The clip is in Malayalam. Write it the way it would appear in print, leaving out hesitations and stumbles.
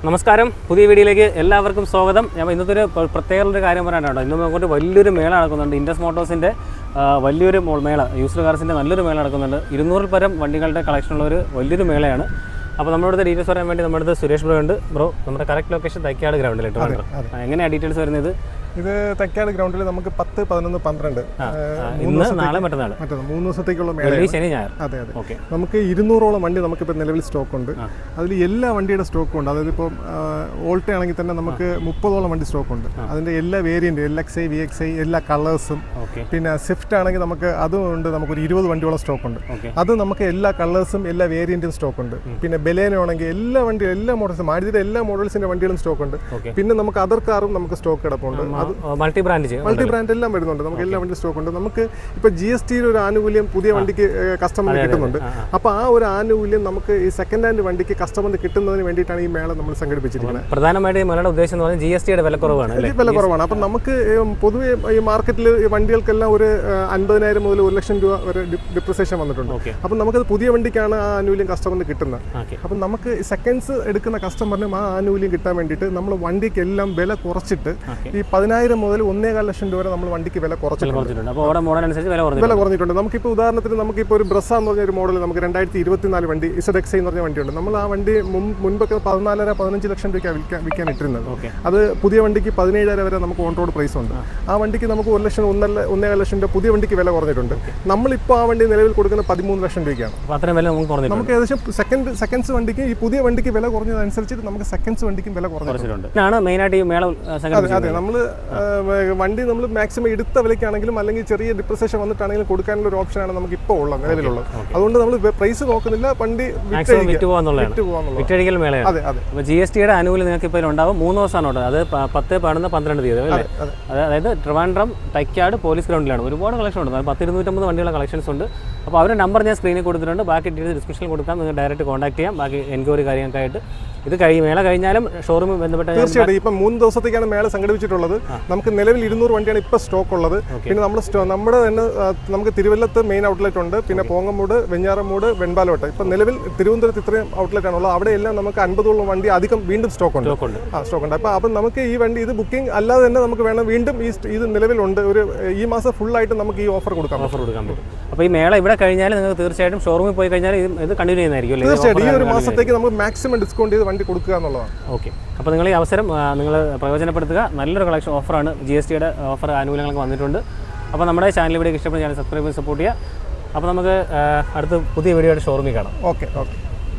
നമസ്കാരം, പുതിയ വീഡിയോയിലേക്ക് എല്ലാവർക്കും സ്വാഗതം. ഞാൻ ഇന്നത്തെ ഒരു പ്രത്യേക കാര്യം പറയാനാണ്. ഇന്ന് നമുക്ക് വലിയൊരു മേള നടക്കുന്നുണ്ട്. ഇൻഡസ് മോട്ടോഴ്സിൻ്റെ വലിയൊരു മേള, യൂസ്ഡ് കാർസിൻ്റെ നല്ലൊരു മേള നടക്കുന്നുണ്ട്. 200 പരം വണ്ടികളുടെ കളക്ഷനുള്ള ഒരു വലിയൊരു മേളയാണ്. അപ്പോൾ നമ്മുടെ ഡീറ്റെയിൽസ് പറയാൻ വേണ്ടി നമ്മുടെ അടുത്ത് സുരേഷ് ബ്രോ ഉണ്ട്. ബ്രോ, നമ്മുടെ കറക്റ്റ് ലൊക്കേഷൻ തൈക്കാട് ഗ്രൗണ്ടിലിട്ട് എങ്ങനെയാണ് ഡീറ്റെയിൽസ് വരുന്നത്? ഇത് തൈക്കാട് ഗ്രൗണ്ടിൽ നമുക്ക് 10, 11, 12 ഇന്ന് നാളെ മറ്റന്നാൾ 3 ദിവസത്തേക്കുള്ള മേള. ശനി ഞായർ. അതെ അതെ. നമുക്ക് 200ഓളം വണ്ടി നമുക്കിപ്പോൾ നിലവിൽ സ്റ്റോക്ക് ഉണ്ട്. അതിൽ എല്ലാ വണ്ടിയുടെ സ്റ്റോക്കും ഉണ്ട്. അതായത് ഇപ്പോൾ ഓൾട്ട ആണെങ്കിൽ തന്നെ നമുക്ക് 30ഓളം വണ്ടി സ്റ്റോക്ക് ഉണ്ട്. അതിൻ്റെ എല്ലാ വേരിയൻറ്റും LXi, VXi എല്ലാ കളേഴ്സും. പിന്നെ സ്വിഫ്റ്റ് ആണെങ്കിൽ നമുക്ക് അതും ഉണ്ട്. നമുക്കൊരു 20 വണ്ടിയോളം സ്റ്റോക്ക് ഉണ്ട്. അത് നമുക്ക് എല്ലാ കളേഴ്സും എല്ലാ വേരിയൻറ്റും സ്റ്റോക്ക് ഉണ്ട്. പിന്നെ ബെലേനോ ആണെങ്കിൽ എല്ലാ വണ്ടിയും എല്ലാ മോഡൽസും, മാരുതിയുടെ എല്ലാ മോഡൽസിൻ്റെ വണ്ടികളും സ്റ്റോക്ക് ഉണ്ട്. പിന്നെ നമുക്ക് അതർ കാറും നമുക്ക് സ്റ്റോക്ക് കിടപ്പുണ്ട്. മൾട്ടി ബ്രാൻഡ് എല്ലാം വരുന്നുണ്ട്. നമുക്ക് എല്ലാ വണ്ടി സ്റ്റോക്ക് ഉണ്ട്. നമുക്ക് ഇപ്പോൾ GST ഒരു ആനുകൂല്യം പുതിയ വണ്ടിക്ക് കസ്റ്റമറിന് കിട്ടുന്നുണ്ട്. അപ്പോൾ ആ ഒരു ആനുകൂല്യം നമുക്ക് ഈ സെക്കൻഡ് ഹാൻഡ് വണ്ടിക്ക് കസ്റ്റമറിന് കിട്ടുന്നതിന് വേണ്ടിയിട്ടാണ് ഈ മേള നമ്മൾ സംഘടിപ്പിച്ചിരിക്കുന്നത്. പ്രധാനമായിട്ടും മേളയുടെ ഉദ്ദേശം എന്ന് പറഞ്ഞാൽ GSTയുടെ വില കുറവാണ്. അപ്പം നമുക്ക് പൊതുവെ ഈ മാർക്കറ്റിൽ ഈ വണ്ടികൾക്കെല്ലാം ഒരു 50,000 മുതൽ 1,00,000 രൂപ വരെ ഡിപ്രിസിയേഷൻ വന്നിട്ടുണ്ട്. അപ്പം നമുക്കത് പുതിയ വണ്ടിക്കാണ് ആ ആനുകൂല്യം കസ്റ്റമറിന് കിട്ടുന്നത്. അപ്പം നമുക്ക് സെക്കൻഡ്സ് എടുക്കുന്ന കസ്റ്റമറിനും ആ ആനുകൂല്യം കിട്ടാൻ വേണ്ടിയിട്ട് നമ്മൾ വണ്ടിക്കെല്ലാം വില കുറച്ചിട്ട് ഈ 10,000 മുതൽ 1.25 ലക്ഷം രൂപ വരെ നമ്മൾ വണ്ടിക്ക് വില കുറച്ചിട്ടുണ്ട്. വില കുറഞ്ഞിട്ടുണ്ട്. നമുക്കിപ്പോൾ ഉദാഹരണത്തിന് നമുക്കിപ്പോൾ ഒരു ബ്രസ എന്ന് പറഞ്ഞ ഒരു മോഡൽ നമുക്ക് 2024 വണ്ടി ZXi എന്ന് പറഞ്ഞ വണ്ടിയുണ്ട്. നമ്മൾ ആ വണ്ടി മുൻപൊക്കെ 14-15 ലക്ഷം രൂപയ്ക്ക് വിൽക്കാൻ ഇട്ടിരുന്നത്. അത് പുതിയ വണ്ടിക്ക് 17,000 വരെ നമുക്ക് ഓൺ റോഡ് പ്രൈസ് ഉണ്ട്. ആ വണ്ടിക്ക് നമുക്ക് 1,1.5 ലക്ഷം രൂപ പുതിയ വണ്ടിക്ക് വില കുറഞ്ഞിട്ടുണ്ട്. നമ്മളിപ്പോൾ ആ വണ്ടി നിലവിൽ കൊടുക്കുന്ന 13 ലക്ഷം രൂപയ്ക്കാണ്. നമുക്ക് ഏകദേശം സെക്കൻഡ്സ് വണ്ടിക്ക് ഈ പുതിയ വണ്ടിക്ക് വില കുറഞ്ഞതനുസരിച്ച് നമുക്ക് സെക്കൻഡ്സ് വണ്ടിക്കും വില കുറഞ്ഞിട്ടുണ്ട്. അതെ, നമ്മൾ വണ്ടി നമ്മൾ മാക്സിമം എടുത്ത വിലയ്ക്കാണെങ്കിലും അല്ലെങ്കിൽ ചെറിയ ഡിപ്രിസിയേഷൻ വന്നിട്ടാണെങ്കിലും കൊടുക്കാനുള്ള ഒരു ഓപ്ഷനാണ് നമുക്ക് ഇപ്പോൾ ഉള്ളത്, നിലവിലുള്ളത്. അതുകൊണ്ട് നമ്മൾ പ്രൈസ് നോക്കുന്നില്ല, വണ്ടി വിറ്റഴിക്കൽ മേളയാണ്. അതെ അതെ. അപ്പോൾ GSTയുടെ ആനുകൂല്യം നിങ്ങൾക്ക് ഇപ്പോൾ ഉണ്ടാവും. 3 ദിവസമാണ് ഉള്ളത്. അത് 10, 11, 12 തീയതി അല്ലേ? അതായത് ട്രിവാൻഡ്രം തൈക്കാട് പോലീസ് ഗ്രൗണ്ടിലാണ്. ഒരുപാട് കളക്ഷൻ ഉണ്ട്. 10-250 വണ്ടികളുടെ കളക്ഷൻസ് ഉണ്ട്. അപ്പോൾ അവരുടെ നമ്പർ ഞാൻ സ്ക്രീനിൽ കൊടുത്തിട്ടുണ്ട്. ബാക്കി ഡീറ്റെയിൽസ് ഡിസ്ക്രിപ്ഷനിൽ കൊടുക്കാം. നിങ്ങൾ ഡയറക്റ്റ് കോൺടാക്ട് ചെയ്യാം. ബാക്കി എൻക്വയറി കാര്യങ്ങൾക്കായിട്ട്. ഇത് മേള കഴിഞ്ഞാലും ഷോറൂമിൽ ബന്ധപ്പെട്ട തീർച്ചയായിട്ടും ഇപ്പം 3 ദിവസത്തേക്കാണ് മേള സംഘടിപ്പിച്ചിട്ടുള്ളത്. നമുക്ക് നിലവിൽ 200 വണ്ടിയാണ് ഇപ്പോൾ സ്റ്റോക്ക് ഉള്ളത്. പിന്നെ നമ്മുടെ തന്നെ നമുക്ക് തിരുവല്ലത്ത് മെയിൻ ഔട്ട്ലെറ്റ് ഉണ്ട്. പിന്നെ പോങ്ങമൂട്, വെഞ്ഞാറമൂട്, വെൺപാലോട്ട്. ഇപ്പം നിലവിൽ തിരുവനന്തപുരത്ത് ഇത്രയും ഔട്ട്ലെറ്റ് ആണുള്ളത്. അവിടെ എല്ലാം നമുക്ക് 50ഓളം വണ്ടി അധികം വീണ്ടും സ്റ്റോക്ക് ഉണ്ട്. അപ്പം നമുക്ക് ഈ വണ്ടി ഇത് ബുക്കിംഗ് അല്ലാതെ തന്നെ നമുക്ക് വേണം വീണ്ടും ഇത് നിലവിലുണ്ട്. ഒരു ഈ മാസം ഫുള്ളായിട്ട് നമുക്ക് ഈ ഓഫർ കൊടുക്കാൻ പറ്റും. അപ്പോൾ ഈ മേള ഇവിടെ കഴിഞ്ഞാൽ നിങ്ങൾക്ക് തീർച്ചയായിട്ടും ഷോറൂമിൽ പോയി കഴിഞ്ഞാൽ ഇത് കണ്ടിന്യൂ ചെയ്യുന്നതായിരിക്കും. തീർച്ചയായിട്ടും ഈ ഒരു മാസത്തേക്ക് നമുക്ക് മാക്സിമം ഡിസ്കൗണ്ട് ചെയ്ത് വണ്ടി കൊടുക്കുക എന്നുള്ളതാണ്. ഓക്കെ. അപ്പോൾ നിങ്ങൾ ഈ അവസരം നിങ്ങൾ പ്രയോജനപ്പെടുത്തുക. നല്ലൊരു കളക്ഷൻ ഓഫറാണ്. GSTയുടെ ഓഫർ ആനുകൂല്യങ്ങളൊക്കെ വന്നിട്ടുണ്ട്. അപ്പോൾ നമ്മുടെ ചാനൽ വീഡിയോ ഇഷ്ടപ്പെടുന്ന ചാനൽ സബ്സ്ക്രൈബ് ചെയ്ത് സപ്പോർട്ട് ചെയ്യുക. അപ്പോൾ നമുക്ക് അടുത്ത പുതിയ വീഡിയോ ആയിട്ട് ഷോറൂമിൽ കാണാം. ഓക്കെ.